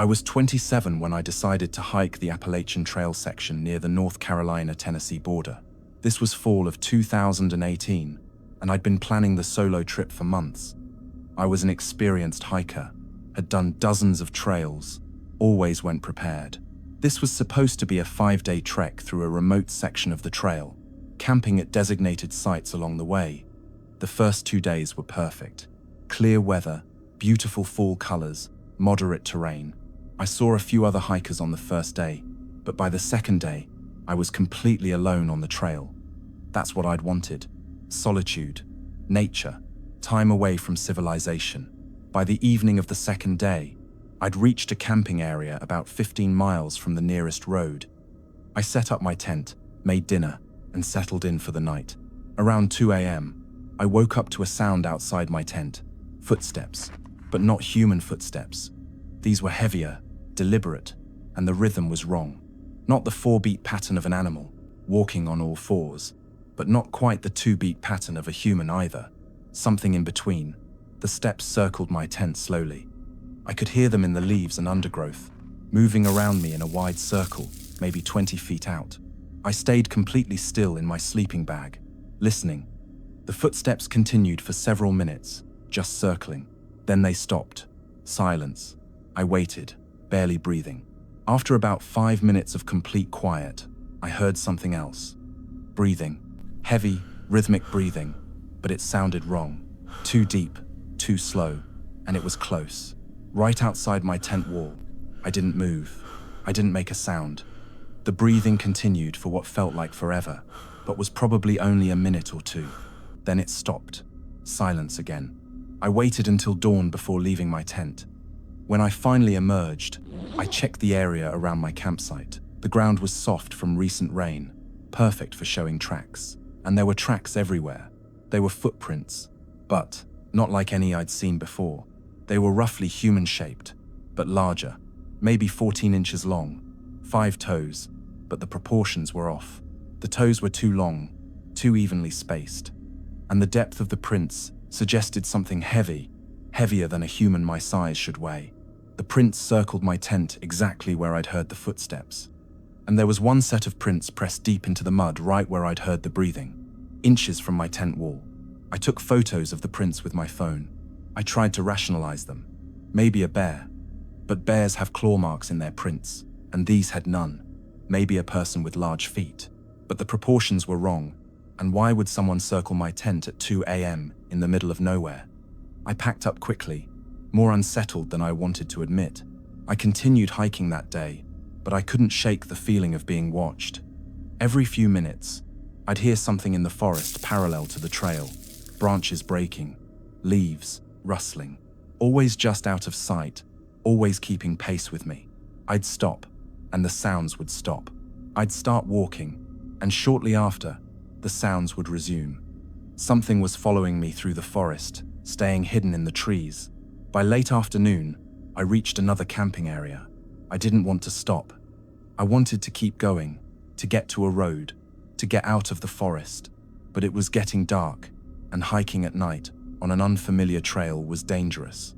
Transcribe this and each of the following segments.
I was 27 when I decided to hike the Appalachian Trail section near the North Carolina-Tennessee border. This was fall of 2018, and I'd been planning the solo trip for months. I was an experienced hiker, had done dozens of trails, always went prepared. This was supposed to be a 5-day trek through a remote section of the trail, camping at designated sites along the way. The first 2 days were perfect. Clear weather, beautiful fall colors, moderate terrain. I saw a few other hikers on the first day, but by the second day, I was completely alone on the trail. That's what I'd wanted. Solitude, nature, time away from civilization. By the evening of the second day, I'd reached a camping area about 15 miles from the nearest road. I set up my tent, made dinner, and settled in for the night. Around 2 a.m., I woke up to a sound outside my tent. Footsteps, but not human footsteps. These were heavier, deliberate, and the rhythm was wrong. Not the 4-beat pattern of an animal, walking on all fours, but not quite the 2-beat pattern of a human either. Something in between. The steps circled my tent slowly. I could hear them in the leaves and undergrowth, moving around me in a wide circle, maybe 20 feet out. I stayed completely still in my sleeping bag, listening. The footsteps continued for several minutes, just circling. Then they stopped. Silence. I waited, barely breathing. After about 5 minutes of complete quiet, I heard something else. Breathing. Heavy, rhythmic breathing, but it sounded wrong. Too deep, too slow, and it was close. Right outside my tent wall. I didn't move. I didn't make a sound. The breathing continued for what felt like forever, but was probably only a minute or two. Then it stopped. Silence again. I waited until dawn before leaving my tent. When I finally emerged, I checked the area around my campsite. The ground was soft from recent rain, perfect for showing tracks. And there were tracks everywhere. They were footprints, but not like any I'd seen before. They were roughly human-shaped, but larger, maybe 14 inches long, 5 toes, but the proportions were off. The toes were too long, too evenly spaced, and the depth of the prints suggested something heavy, heavier than a human my size should weigh. The prints circled my tent exactly where I'd heard the footsteps, and there was one set of prints pressed deep into the mud right where I'd heard the breathing, inches from my tent wall. I took photos of the prints with my phone. I tried to rationalize them. Maybe a bear, but bears have claw marks in their prints, and these had none. Maybe a person with large feet, but the proportions were wrong. And why would someone circle my tent at 2 a.m. in the middle of nowhere? I packed up quickly, more unsettled than I wanted to admit. I continued hiking that day, but I couldn't shake the feeling of being watched. Every few minutes, I'd hear something in the forest parallel to the trail, branches breaking, leaves rustling, always just out of sight, always keeping pace with me. I'd stop, and the sounds would stop. I'd start walking, and shortly after, the sounds would resume. Something was following me through the forest, staying hidden in the trees. By late afternoon, I reached another camping area. I didn't want to stop. I wanted to keep going, to get to a road, to get out of the forest, but it was getting dark, and hiking at night on an unfamiliar trail was dangerous.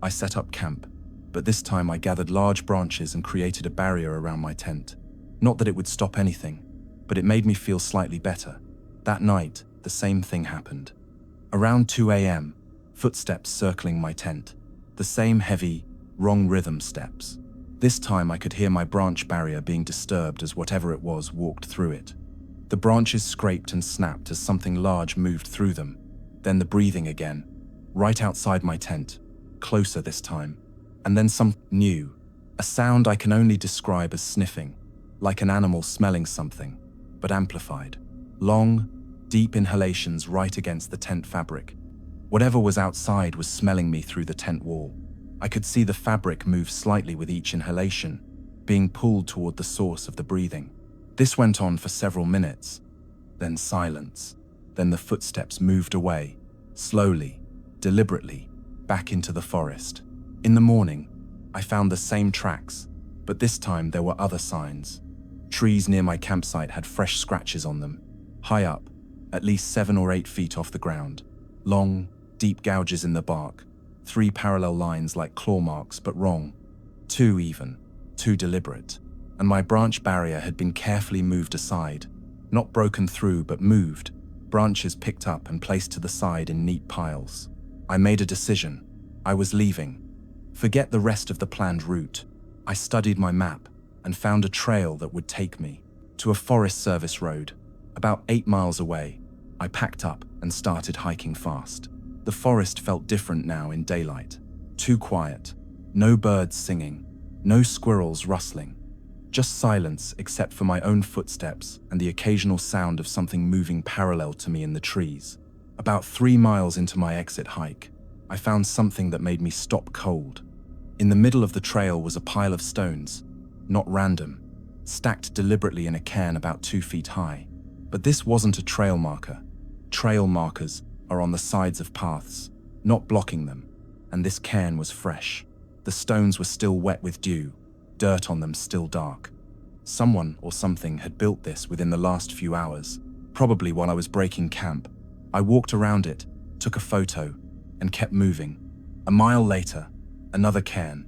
I set up camp, but this time I gathered large branches and created a barrier around my tent. Not that it would stop anything, but it made me feel slightly better. That night, the same thing happened. Around 2 a.m., footsteps circling my tent. The same heavy, wrong rhythm steps. This time I could hear my branch barrier being disturbed as whatever it was walked through it. The branches scraped and snapped as something large moved through them. Then the breathing again, right outside my tent, closer this time. And then something new, a sound I can only describe as sniffing, like an animal smelling something, but amplified. Long, deep inhalations right against the tent fabric. Whatever was outside was smelling me through the tent wall. I could see the fabric move slightly with each inhalation, being pulled toward the source of the breathing. This went on for several minutes, then silence. Then the footsteps moved away, slowly, deliberately, back into the forest. In the morning, I found the same tracks, but this time there were other signs. Trees near my campsite had fresh scratches on them, high up, at least 7 or 8 feet off the ground. Long, deep gouges in the bark, 3 parallel lines like claw marks but wrong. Too even, too deliberate. And my branch barrier had been carefully moved aside. Not broken through, but moved. Branches picked up and placed to the side in neat piles. I made a decision. I was leaving. Forget the rest of the planned route. I studied my map and found a trail that would take me to a Forest Service road. About 8 miles away, I packed up and started hiking fast. The forest felt different now in daylight. Too quiet. No birds singing. No squirrels rustling. Just silence except for my own footsteps and the occasional sound of something moving parallel to me in the trees. About 3 miles into my exit hike, I found something that made me stop cold. In the middle of the trail was a pile of stones, not random, stacked deliberately in a cairn about 2 feet high. But this wasn't a trail marker. Trail markers are on the sides of paths, not blocking them, and this cairn was fresh. The stones were still wet with dew, dirt on them still dark. Someone or something had built this within the last few hours, probably while I was breaking camp. I walked around it, took a photo, and kept moving. A mile later, another cairn.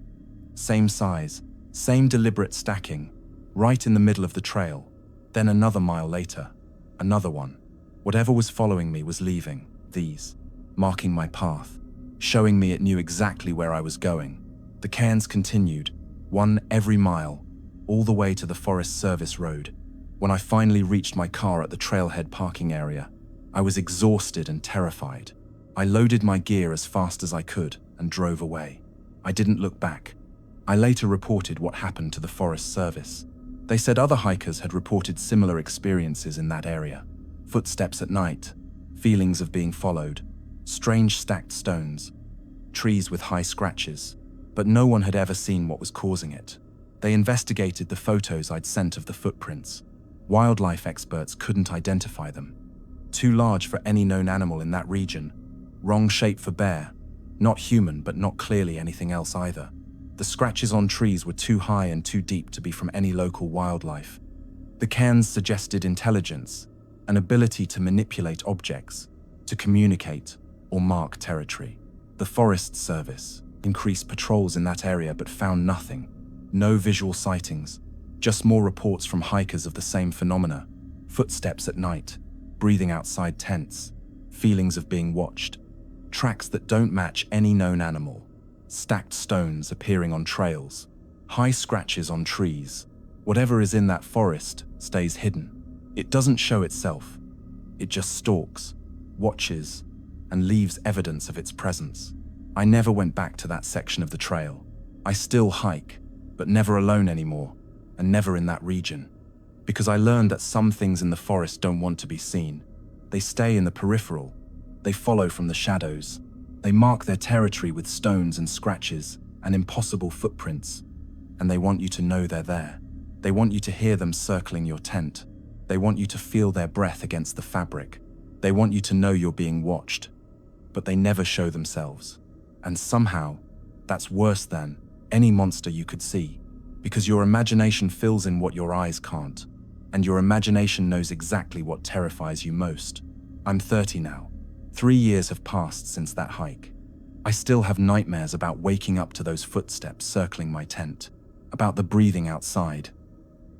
Same size, same deliberate stacking, right in the middle of the trail. Then another mile later, another one. Whatever was following me was leaving these, marking my path, showing me it knew exactly where I was going. The cairns continued, one every mile, all the way to the Forest Service road. When I finally reached my car at the trailhead parking area, I was exhausted and terrified. I loaded my gear as fast as I could and drove away. I didn't look back. I later reported what happened to the Forest Service. They said other hikers had reported similar experiences in that area. Footsteps at night, feelings of being followed, strange stacked stones, trees with high scratches, but no one had ever seen what was causing it. They investigated the photos I'd sent of the footprints. Wildlife experts couldn't identify them. Too large for any known animal in that region. Wrong shape for bear. Not human, but not clearly anything else either. The scratches on trees were too high and too deep to be from any local wildlife. The cairns suggested intelligence, an ability to manipulate objects, to communicate or mark territory. The Forest Service increased patrols in that area but found nothing. No visual sightings, just more reports from hikers of the same phenomena. Footsteps at night, breathing outside tents, feelings of being watched. Tracks that don't match any known animal. Stacked stones appearing on trails. High scratches on trees. Whatever is in that forest stays hidden. It doesn't show itself. It just stalks, watches, and leaves evidence of its presence. I never went back to that section of the trail. I still hike, but never alone anymore, and never in that region. Because I learned that some things in the forest don't want to be seen. They stay in the peripheral. They follow from the shadows. They mark their territory with stones and scratches and impossible footprints. And they want you to know they're there. They want you to hear them circling your tent. They want you to feel their breath against the fabric. They want you to know you're being watched. But they never show themselves. And somehow, that's worse than any monster you could see. Because your imagination fills in what your eyes can't. And your imagination knows exactly what terrifies you most. I'm 30 now. 3 years have passed since that hike. I still have nightmares about waking up to those footsteps circling my tent, about the breathing outside,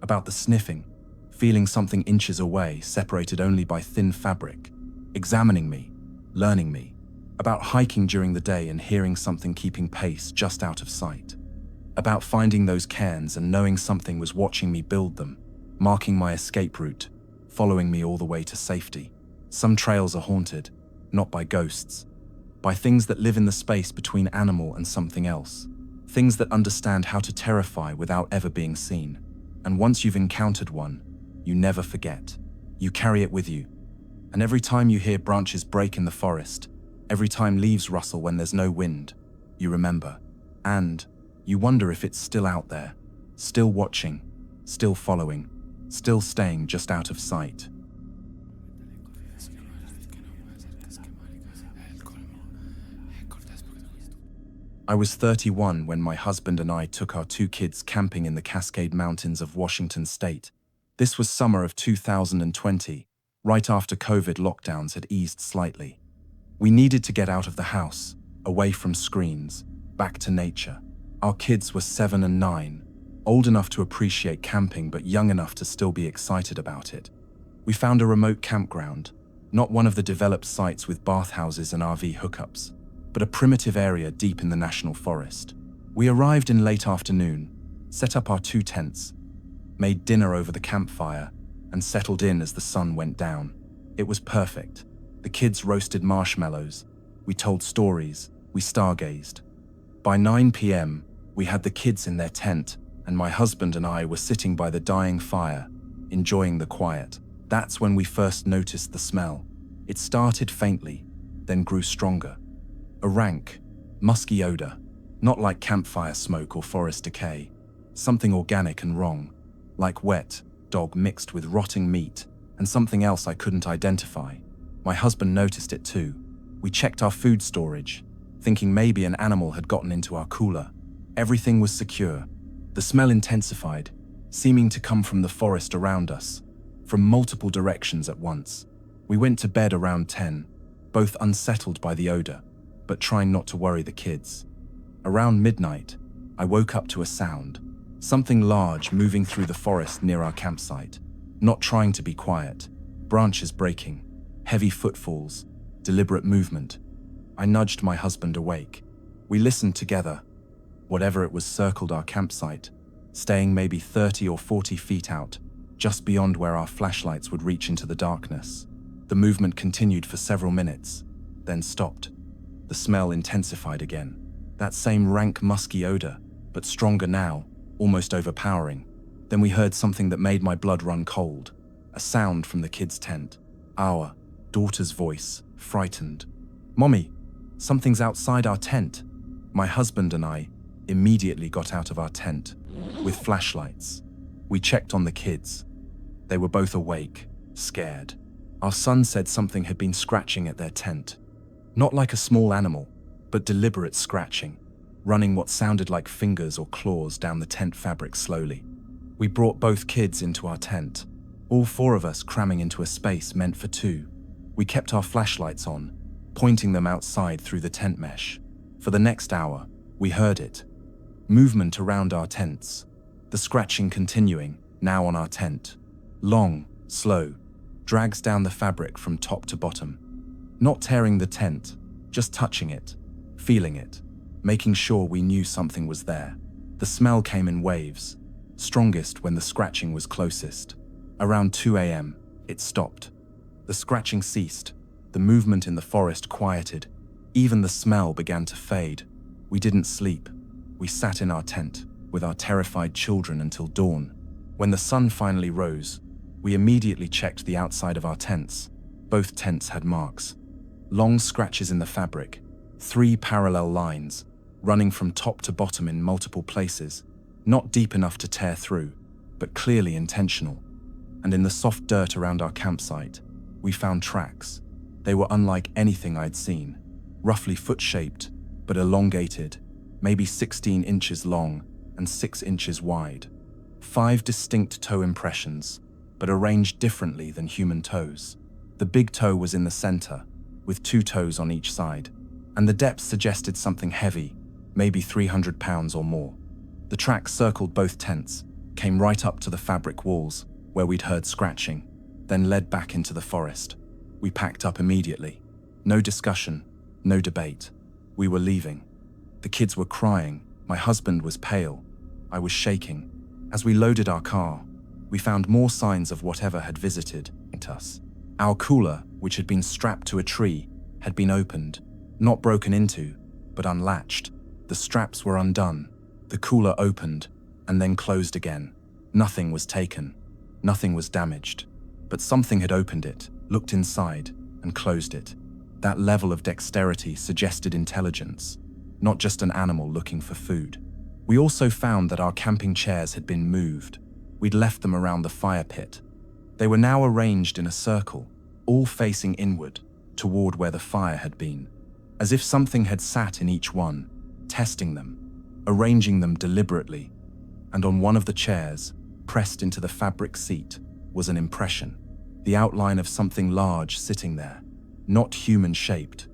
about the sniffing, feeling something inches away, separated only by thin fabric, examining me, learning me, about hiking during the day and hearing something keeping pace just out of sight, about finding those cairns and knowing something was watching me build them, marking my escape route, following me all the way to safety. Some trails are haunted, not by ghosts, by things that live in the space between animal and something else, things that understand how to terrify without ever being seen. And once you've encountered one, you never forget. You carry it with you. And every time you hear branches break in the forest, every time leaves rustle when there's no wind, you remember. And you wonder if it's still out there, still watching, still following, still staying just out of sight. I was 31 when my husband and I took our 2 kids camping in the Cascade Mountains of Washington State. This was summer of 2020, right after COVID lockdowns had eased slightly. We needed to get out of the house, away from screens, back to nature. Our kids were 7 and 9, old enough to appreciate camping but young enough to still be excited about it. We found a remote campground, not one of the developed sites with bathhouses and RV hookups, but a primitive area deep in the national forest. We arrived in late afternoon, set up our 2 tents, made dinner over the campfire, and settled in as the sun went down. It was perfect. The kids roasted marshmallows, we told stories, we stargazed. By 9 p.m., we had the kids in their tent, and my husband and I were sitting by the dying fire, enjoying the quiet. That's when we first noticed the smell. It started faintly, then grew stronger. A rank, musky odor, not like campfire smoke or forest decay. Something organic and wrong, like wet dog mixed with rotting meat, and something else I couldn't identify. My husband noticed it too. We checked our food storage, thinking maybe an animal had gotten into our cooler. Everything was secure. The smell intensified, seeming to come from the forest around us, from multiple directions at once. We went to bed around 10, both unsettled by the odor, but trying not to worry the kids. Around midnight, I woke up to a sound, something large moving through the forest near our campsite. Not trying to be quiet, branches breaking, heavy footfalls, deliberate movement. I nudged my husband awake. We listened together. Whatever it was circled our campsite, staying maybe 30 or 40 feet out, just beyond where our flashlights would reach into the darkness. The movement continued for several minutes, then stopped. The smell intensified again. That same rank, musky odor, but stronger now, almost overpowering. Then we heard something that made my blood run cold. A sound from the kids' tent. Our daughter's voice, frightened. "Mommy, something's outside our tent." My husband and I immediately got out of our tent with flashlights. We checked on the kids. They were both awake, scared. Our son said something had been scratching at their tent. Not like a small animal, but deliberate scratching, running what sounded like fingers or claws down the tent fabric slowly. We brought both kids into our tent, all 4 of us cramming into a space meant for 2. We kept our flashlights on, pointing them outside through the tent mesh. For the next hour, we heard it. Movement around our tents. The scratching continuing, now on our tent. Long, slow, drags down the fabric from top to bottom. Not tearing the tent, just touching it, feeling it, making sure we knew something was there. The smell came in waves, strongest when the scratching was closest. Around 2 a.m., it stopped. The scratching ceased, the movement in the forest quieted, even the smell began to fade. We didn't sleep. We sat in our tent, with our terrified children until dawn. When the sun finally rose, we immediately checked the outside of our tents. Both tents had marks. Long scratches in the fabric, 3 parallel lines, running from top to bottom in multiple places, not deep enough to tear through, but clearly intentional. And in the soft dirt around our campsite, we found tracks. They were unlike anything I'd seen, roughly foot-shaped, but elongated, maybe 16 inches long and 6 inches wide. 5 distinct toe impressions, but arranged differently than human toes. The big toe was in the center, with 2 toes on each side, and the depth suggested something heavy, maybe 300 pounds or more. The tracks circled both tents, came right up to the fabric walls, where we'd heard scratching, then led back into the forest. We packed up immediately. No discussion, no debate. We were leaving. The kids were crying, my husband was pale, I was shaking. As we loaded our car, we found more signs of whatever had visited us. Our cooler, which had been strapped to a tree, had been opened, not broken into, but unlatched. The straps were undone, the cooler opened, and then closed again. Nothing was taken, nothing was damaged, but something had opened it, looked inside, and closed it. That level of dexterity suggested intelligence, not just an animal looking for food. We also found that our camping chairs had been moved. We'd left them around the fire pit. They were now arranged in a circle, all facing inward, toward where the fire had been, as if something had sat in each one, testing them, arranging them deliberately. And on one of the chairs, pressed into the fabric seat, was an impression, the outline of something large sitting there, not human-shaped,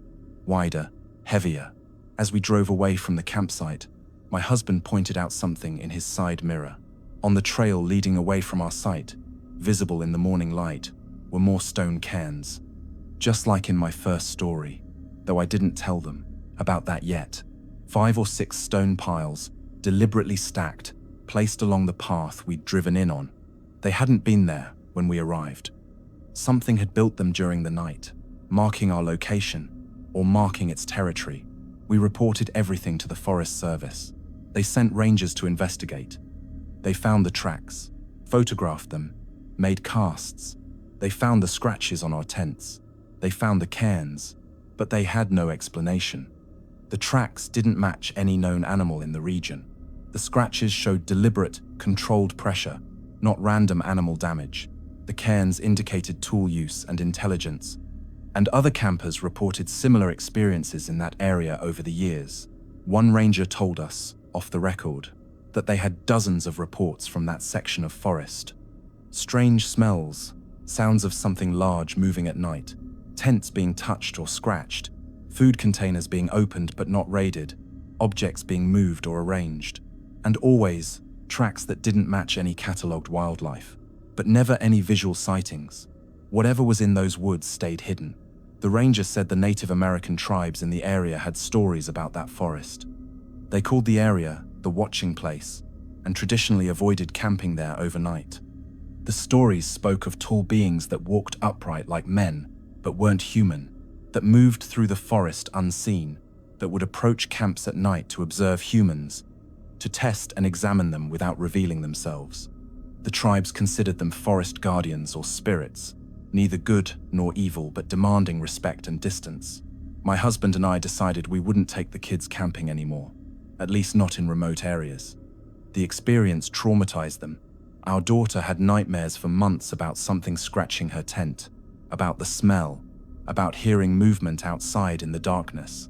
wider, heavier. As we drove away from the campsite, My husband pointed out something in his side mirror. On the trail leading away from our site, visible in the morning light, were more stone cairns. Just like in my first story, though I didn't tell them about that yet. 5 or 6 stone piles, deliberately stacked, placed along the path we'd driven in on. They hadn't been there when we arrived. Something had built them during the night, marking our location, or marking its territory. We reported everything to the Forest Service. They sent rangers to investigate. They found the tracks, photographed them, made casts. They found the scratches on our tents. They found the cairns, but they had no explanation. The tracks didn't match any known animal in the region. The scratches showed deliberate, controlled pressure, not random animal damage. The cairns indicated tool use and intelligence, and other campers reported similar experiences in that area over the years. One ranger told us, off the record, that they had dozens of reports from that section of forest. Strange smells, sounds of something large moving at night, tents being touched or scratched, food containers being opened but not raided, objects being moved or arranged, and always tracks that didn't match any catalogued wildlife, but never any visual sightings. Whatever was in those woods stayed hidden. The ranger said the Native American tribes in the area had stories about that forest. They called the area the watching place and traditionally avoided camping there overnight. The stories spoke of tall beings that walked upright like men, but weren't human, that moved through the forest unseen, that would approach camps at night to observe humans, to test and examine them without revealing themselves. The tribes considered them forest guardians or spirits, neither good nor evil, but demanding respect and distance. My husband and I decided we wouldn't take the kids camping anymore, at least not in remote areas. The experience traumatized them. Our daughter had nightmares for months about something scratching her tent, about the smell, about hearing movement outside in the darkness.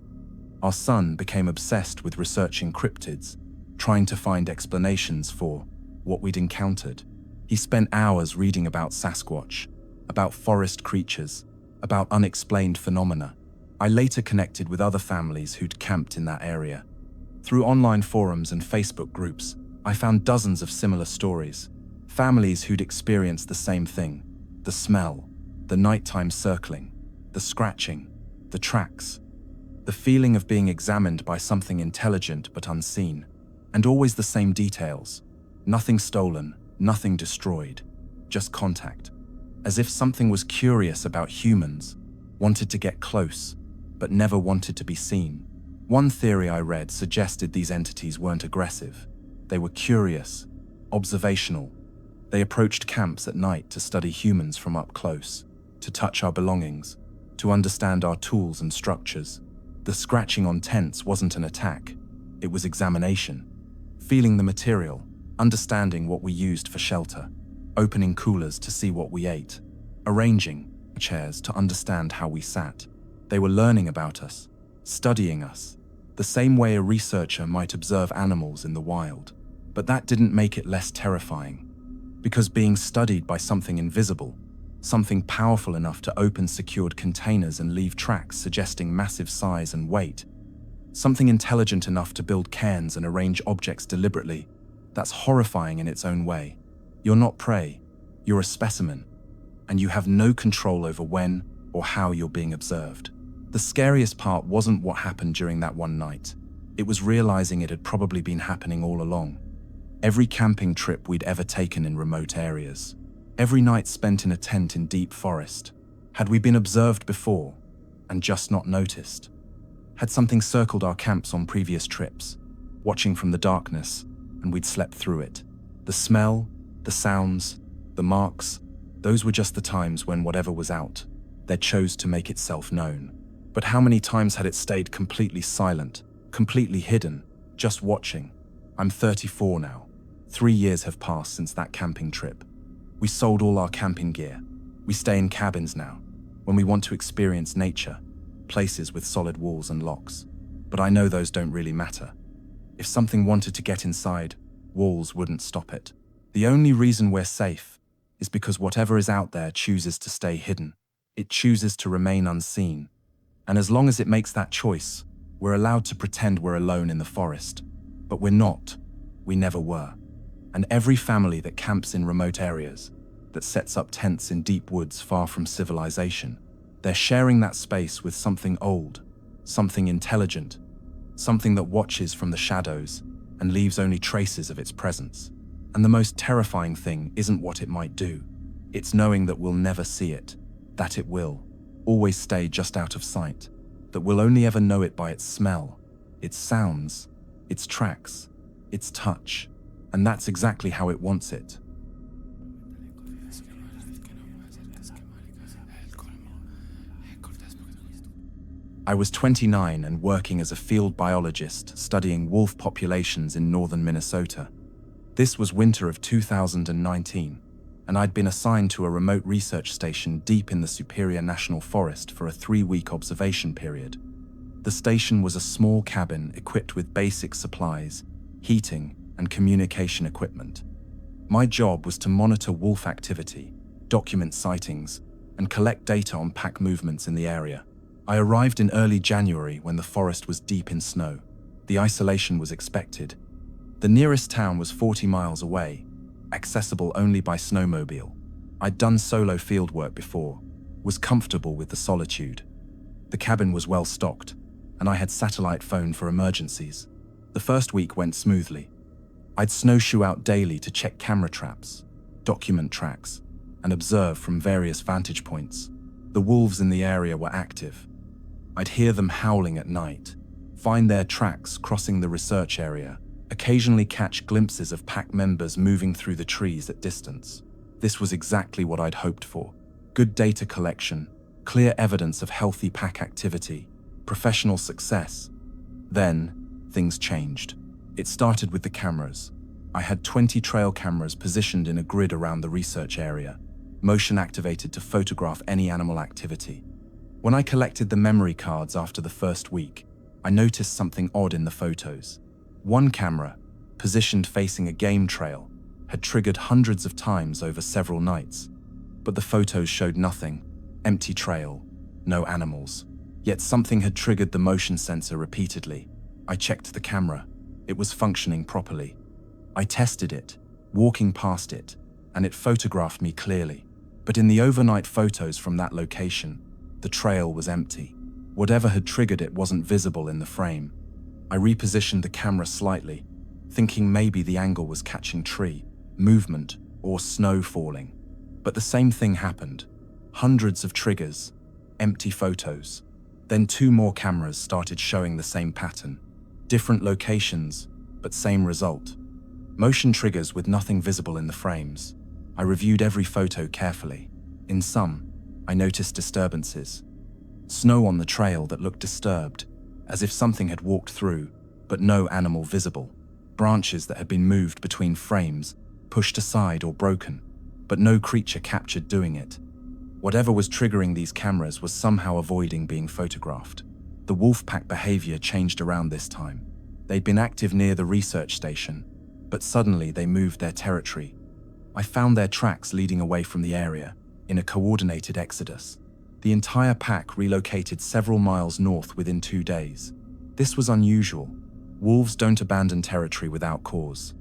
Our son became obsessed with researching cryptids, trying to find explanations for what we'd encountered. He spent hours reading about Sasquatch, about forest creatures, about unexplained phenomena. I later connected with other families who'd camped in that area. Through online forums and Facebook groups, I found dozens of similar stories. Families who'd experienced the same thing: the smell, the nighttime circling, the scratching, the tracks, the feeling of being examined by something intelligent but unseen, and always the same details. Nothing stolen, nothing destroyed, just contact. As if something was curious about humans, wanted to get close, but never wanted to be seen. One theory I read suggested these entities weren't aggressive. They were curious, observational. They approached camps at night to study humans from up close, to touch our belongings, to understand our tools and structures. The scratching on tents wasn't an attack, it was examination. Feeling the material, understanding what we used for shelter, opening coolers to see what we ate, arranging chairs to understand how we sat. They were learning about us, studying us, the same way a researcher might observe animals in the wild. But that didn't make it less terrifying, because being studied by something invisible, something powerful enough to open secured containers and leave tracks suggesting massive size and weight, something intelligent enough to build cairns and arrange objects deliberately, that's horrifying in its own way. You're not prey, you're a specimen, and you have no control over when or how you're being observed. The scariest part wasn't what happened during that one night. It was realizing it had probably been happening all along. Every camping trip we'd ever taken in remote areas, every night spent in a tent in deep forest, had we been observed before and just not noticed? Had something circled our camps on previous trips, watching from the darkness, and we'd slept through it? The smell, the sounds, the marks, those were just the times when whatever was out there chose to make itself known. But how many times had it stayed completely silent, completely hidden, just watching? I'm 34 now. 3 years have passed since that camping trip. We sold all our camping gear. We stay in cabins now, when we want to experience nature, places with solid walls and locks. But I know those don't really matter. If something wanted to get inside, walls wouldn't stop it. The only reason we're safe is because whatever is out there chooses to stay hidden. It chooses to remain unseen. And as long as it makes that choice, we're allowed to pretend we're alone in the forest. But we're not. We never were. And every family that camps in remote areas, that sets up tents in deep woods far from civilization, they're sharing that space with something old, something intelligent, something that watches from the shadows and leaves only traces of its presence. And the most terrifying thing isn't what it might do. It's knowing that we'll never see it, that it will always stay just out of sight, that we'll only ever know it by its smell, its sounds, its tracks, its touch. And that's exactly how it wants it. I was 29 and working as a field biologist studying wolf populations in northern Minnesota. This was winter of 2019, and I'd been assigned to a remote research station deep in the Superior National Forest for a 3-week observation period. The station was a small cabin equipped with basic supplies, heating, and communication equipment. My job was to monitor wolf activity, document sightings, and collect data on pack movements in the area. I arrived in early January when the forest was deep in snow. The isolation was expected. The nearest town was 40 miles away, accessible only by snowmobile. I'd done solo fieldwork before, was comfortable with the solitude. The cabin was well stocked, and I had satellite phone for emergencies. The first week went smoothly. I'd snowshoe out daily to check camera traps, document tracks, and observe from various vantage points. The wolves in the area were active. I'd hear them howling at night, find their tracks crossing the research area, occasionally catch glimpses of pack members moving through the trees at distance. This was exactly what I'd hoped for. Good data collection, clear evidence of healthy pack activity, professional success. Then, things changed. It started with the cameras. I had 20 trail cameras positioned in a grid around the research area, motion activated to photograph any animal activity. When I collected the memory cards after the first week, I noticed something odd in the photos. One camera, positioned facing a game trail, had triggered hundreds of times over several nights. But the photos showed nothing. Empty trail, no animals. Yet something had triggered the motion sensor repeatedly. I checked the camera. It was functioning properly. I tested it, walking past it, and it photographed me clearly. But in the overnight photos from that location, the trail was empty. Whatever had triggered it wasn't visible in the frame. I repositioned the camera slightly, thinking maybe the angle was catching tree, movement, or snow falling. But the same thing happened. Hundreds of triggers, empty photos. Then 2 more cameras started showing the same pattern. Different locations, but same result. Motion triggers with nothing visible in the frames. I reviewed every photo carefully. In some, I noticed disturbances. Snow on the trail that looked disturbed, as if something had walked through, but no animal visible. Branches that had been moved between frames, pushed aside or broken, but no creature captured doing it. Whatever was triggering these cameras was somehow avoiding being photographed. The wolf pack behavior changed around this time. They'd been active near the research station, but suddenly they moved their territory. I found their tracks leading away from the area, in a coordinated exodus. The entire pack relocated several miles north within 2 days. This was unusual. Wolves don't abandon territory without cause.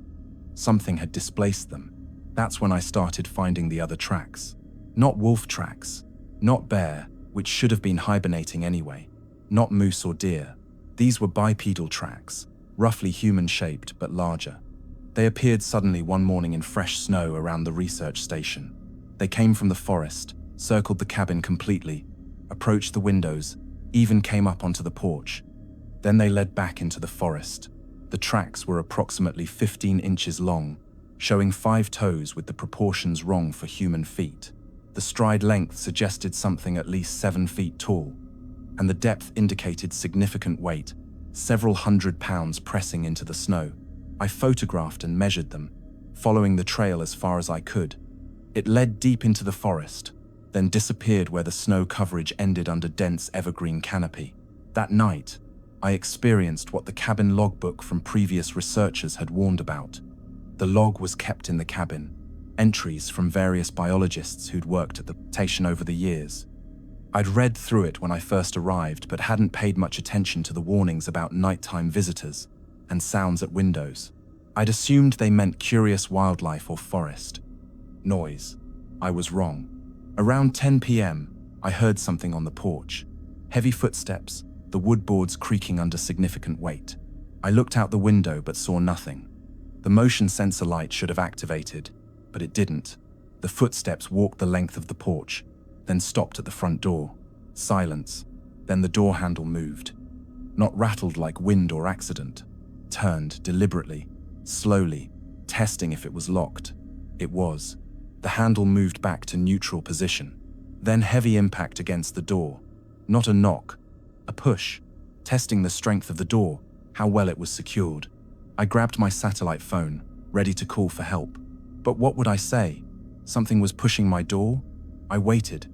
Something had displaced them. That's when I started finding the other tracks. Not wolf tracks, not bear, which should have been hibernating anyway, not moose or deer. These were bipedal tracks, roughly human-shaped but larger. They appeared suddenly one morning in fresh snow around the research station. They came from the forest, circled the cabin completely, approached the windows, even came up onto the porch. Then they led back into the forest. The tracks were approximately 15 inches long, showing 5 toes with the proportions wrong for human feet. The stride length suggested something at least 7 feet tall, and the depth indicated significant weight, several hundred pounds pressing into the snow. I photographed and measured them, following the trail as far as I could. It led deep into the forest, then disappeared where the snow coverage ended under dense evergreen canopy. That night, I experienced what the cabin logbook from previous researchers had warned about. The log was kept in the cabin, entries from various biologists who'd worked at the station over the years. I'd read through it when I first arrived, but hadn't paid much attention to the warnings about nighttime visitors. and sounds at windows. I'd assumed they meant curious wildlife or forest. Noise. I was wrong. Around 10 p.m., I heard something on the porch. Heavy footsteps, the wood boards creaking under significant weight. I looked out the window but saw nothing. The motion sensor light should have activated, but it didn't. The footsteps walked the length of the porch, then stopped at the front door. Silence. Then the door handle moved. Not rattled like wind or accident. Turned deliberately, slowly, testing if it was locked. It was. The handle moved back to neutral position. Then heavy impact against the door. Not a knock, a push, testing the strength of the door, how well it was secured. I grabbed my satellite phone, ready to call for help. But what would I say? Something was pushing my door? I waited.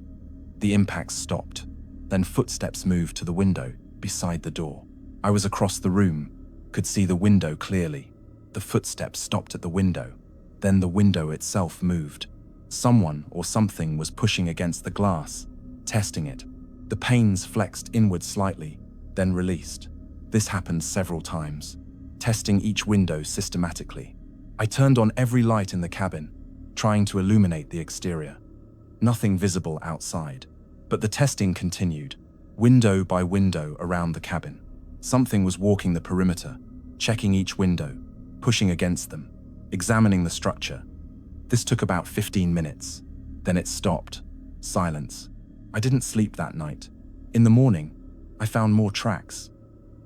The impacts stopped. Then footsteps moved to the window, beside the door. I was across the room, could see the window clearly. The footsteps stopped at the window. Then the window itself moved. Someone or something was pushing against the glass, testing it. The panes flexed inward slightly, then released. This happened several times, testing each window systematically. I turned on every light in the cabin, trying to illuminate the exterior. Nothing visible outside. But the testing continued, window by window around the cabin. Something was walking the perimeter, checking each window, pushing against them, examining the structure. This took about 15 minutes. Then it stopped. Silence. I didn't sleep that night. In the morning, I found more tracks.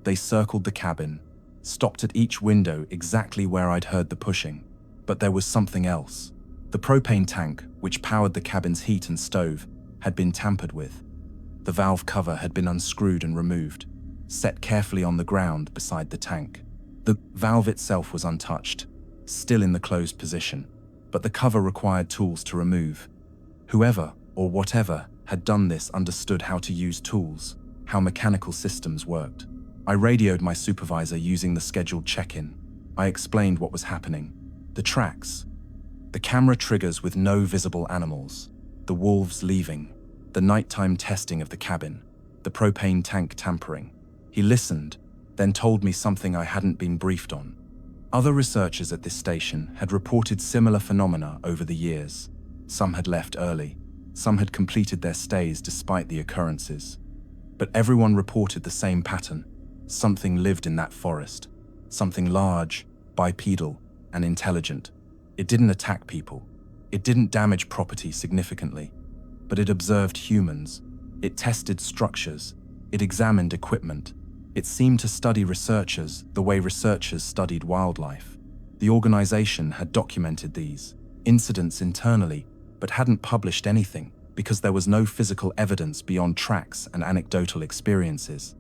They circled the cabin, stopped at each window exactly where I'd heard the pushing. But there was something else. The propane tank, which powered the cabin's heat and stove, had been tampered with. The valve cover had been unscrewed and removed, set carefully on the ground beside the tank. The valve itself was untouched, still in the closed position, but the cover required tools to remove. Whoever or whatever had done this understood how to use tools, how mechanical systems worked. I radioed my supervisor using the scheduled check-in. I explained what was happening. The tracks. The camera triggers with no visible animals. The wolves leaving. The nighttime testing of the cabin. The propane tank tampering. He listened, then told me something I hadn't been briefed on. Other researchers at this station had reported similar phenomena over the years. Some had left early. Some had completed their stays despite the occurrences. But everyone reported the same pattern. Something lived in that forest. Something large, bipedal, and intelligent. It didn't attack people. It didn't damage property significantly. But it observed humans. It tested structures. It examined equipment. It seemed to study researchers the way researchers studied wildlife. The organization had documented these incidents internally, but hadn't published anything because there was no physical evidence beyond tracks and anecdotal experiences.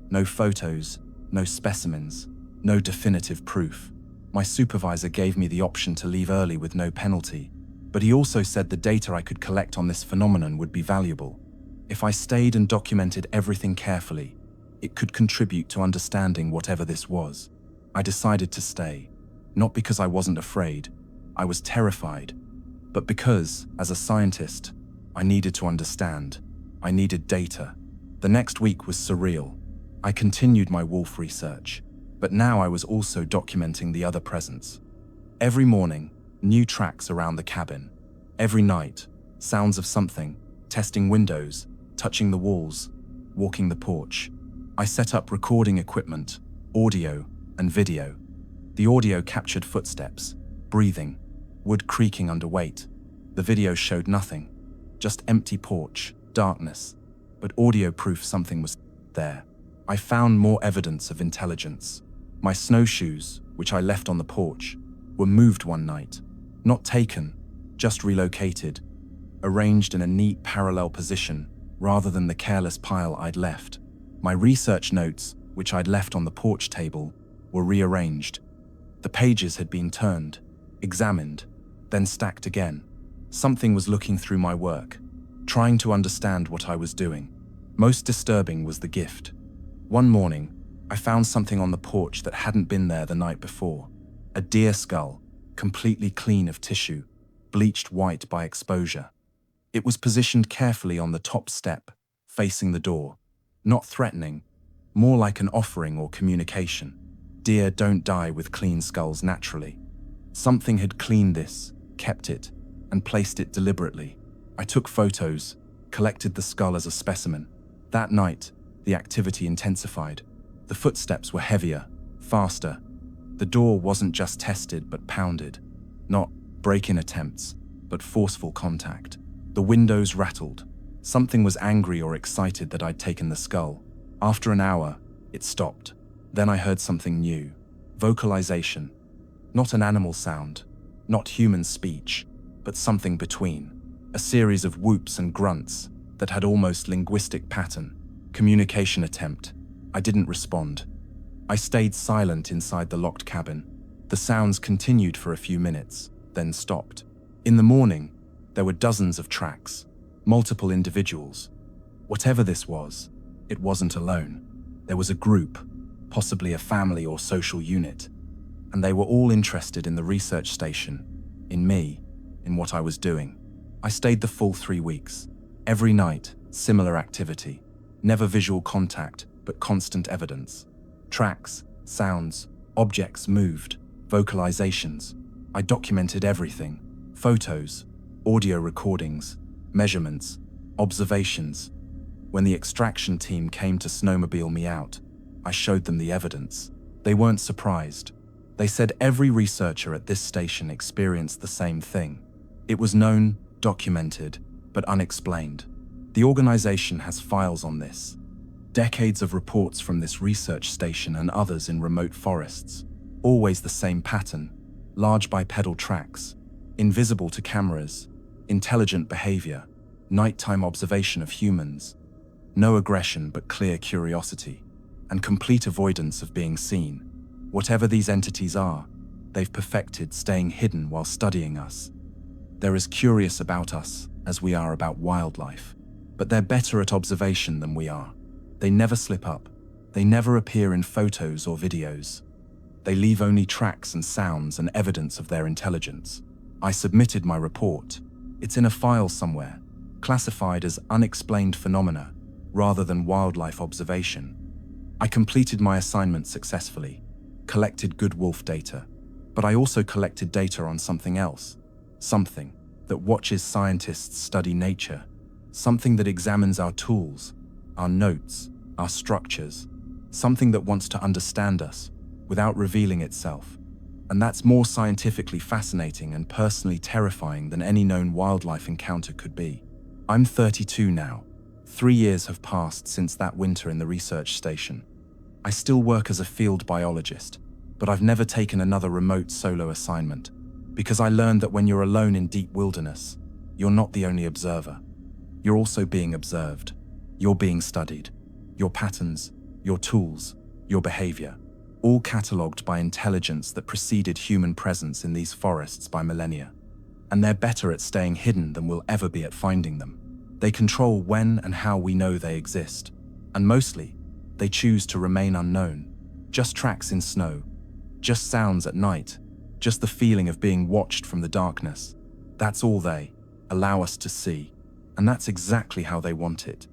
No photos, no specimens, no definitive proof. My supervisor gave me the option to leave early with no penalty, but he also said the data I could collect on this phenomenon would be valuable. If I stayed and documented everything carefully, it could contribute to understanding whatever this was. I decided to stay, not because I wasn't afraid, I was terrified, but because, as a scientist, I needed to understand. I needed data. The next week was surreal. I continued my wolf research, but now I was also documenting the other presence. Every morning, new tracks around the cabin. Every night, sounds of something, testing windows, touching the walls, walking the porch. I set up recording equipment, audio, and video. The audio captured footsteps, breathing, wood creaking under weight. The video showed nothing, just empty porch, darkness, but audio proof something was there. I found more evidence of intelligence. My snowshoes, which I left on the porch, were moved one night. Not taken, just relocated, arranged in a neat parallel position rather than the careless pile I'd left. My research notes, which I'd left on the porch table, were rearranged. The pages had been turned, examined, then stacked again. Something was looking through my work, trying to understand what I was doing. Most disturbing was the gift. One morning, I found something on the porch that hadn't been there the night before. A deer skull, completely clean of tissue, bleached white by exposure. It was positioned carefully on the top step, facing the door. Not threatening, more like an offering or communication. Deer don't die with clean skulls naturally. Something had cleaned this, kept it, and placed it deliberately. I took photos, collected the skull as a specimen. That night, the activity intensified. The footsteps were heavier, faster. The door wasn't just tested but pounded. Not break-in attempts, but forceful contact. The windows rattled. Something was angry or excited that I'd taken the skull. After an hour, it stopped. Then I heard something new. Vocalization. Not an animal sound, not human speech, but something between. A series of whoops and grunts that had almost linguistic pattern. Communication attempt. I didn't respond. I stayed silent inside the locked cabin. The sounds continued for a few minutes, then stopped. In the morning, there were dozens of tracks, multiple individuals. Whatever this was, it wasn't alone. There was a group, possibly a family or social unit, and they were all interested in the research station, in me, in what I was doing. I stayed the full 3 weeks. Every night, similar activity. Never visual contact, but constant evidence. Tracks, sounds, objects moved, vocalizations. I documented everything. Photos, audio recordings, measurements, observations. When the extraction team came to snowmobile me out, I showed them the evidence. They weren't surprised. They said every researcher at this station experienced the same thing. It was known, documented, but unexplained. The organization has files on this. Decades of reports from this research station and others in remote forests. Always the same pattern. Large bipedal tracks. Invisible to cameras. Intelligent behavior. Nighttime observation of humans. No aggression but clear curiosity. And complete avoidance of being seen. Whatever these entities are, they've perfected staying hidden while studying us. They're as curious about us as we are about wildlife. But they're better at observation than we are. They never slip up. They never appear in photos or videos. They leave only tracks and sounds and evidence of their intelligence. I submitted my report. It's in a file somewhere, classified as unexplained phenomena rather than wildlife observation. I completed my assignment successfully, collected good wolf data, but I also collected data on something else. Something that watches scientists study nature. Something that examines our tools, our notes, our structures. Something that wants to understand us without revealing itself. And that's more scientifically fascinating and personally terrifying than any known wildlife encounter could be. I'm 32 now. 3 years have passed since that winter in the research station. I still work as a field biologist, but I've never taken another remote solo assignment, because I learned that when you're alone in deep wilderness, you're not the only observer. You're also being observed. You're being studied. Your patterns, your tools, your behavior, all catalogued by intelligence that preceded human presence in these forests by millennia. And they're better at staying hidden than we'll ever be at finding them. They control when and how we know they exist. And mostly, they choose to remain unknown. Just tracks in snow. Just sounds at night. Just the feeling of being watched from the darkness. That's all they allow us to see. And that's exactly how they want it.